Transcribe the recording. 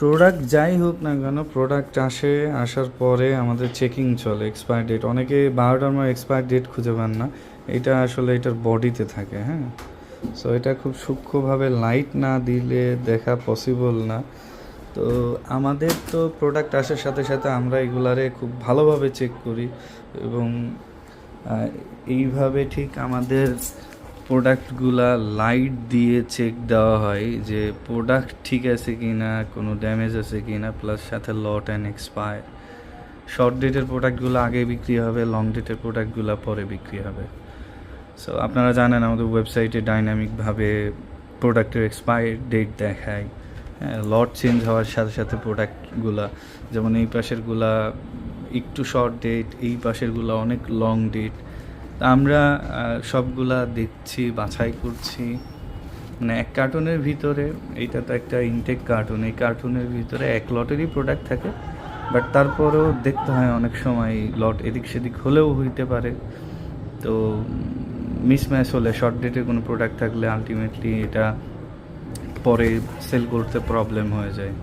Product যাই হোক না কেন, প্রোডাক্ট আসার পরে আমাদের চেকিং চলে এক্সপায়ার ডেট। অনেকে 12টার মধ্যে এক্সপায়ার ডেট খুঁজে পান না, এটা আসলে এটার বডিতে থাকে। হ্যাঁ, সো এটা খুব সূক্ষ্মভাবে লাইট না দিলে দেখা পসিবল না। তো আমাদের তো প্রোডাক্ট আসার সাথে সাথে আমরা এগুলারে খুব ভালোভাবে চেক করি, এবং এইভাবে ঠিক আমাদের প্রোডাক্টগুলা লাইট দিয়ে চেক দেওয়া হয় যে প্রোডাক্ট ঠিক আছে কি না, কোনো ড্যামেজ আছে কি না, প্লাস সাথে লট অ্যান্ড এক্সপায়ার। শর্ট ডেটের প্রোডাক্টগুলো আগে বিক্রি হবে, লং ডেটের প্রোডাক্টগুলো পরে বিক্রি হবে। সো আপনারা জানেন আমাদের ওয়েবসাইটে ডাইনামিকভাবে প্রোডাক্টের এক্সপায়ার ডেট দেখায়। হ্যাঁ, লট চেঞ্জ হওয়ার সাথে সাথে প্রোডাক্টগুলা, যেমন এই পাশেরগুলা একটু শর্ট ডেট, এই পাশেরগুলা অনেক লং ডেট। তা আমরা সবগুলা দেখছি, বাছাই করছি। মানে এক কার্টুনের ভিতরে, এইটা তো একটা ইনটেক কার্টুন, এই কার্টুনের ভিতরে এক লটেরই প্রোডাক্ট থাকে, বাট তারপরেও দেখতে হয় অনেক সময় লট এদিক সেদিক হলেও হইতে পারে। তো মিসম্যাচ হলে, শর্ট ডেটের কোনো প্রোডাক্ট থাকলে আলটিমেটলি এটা পরে সেল করতে প্রবলেম হয়ে যায়।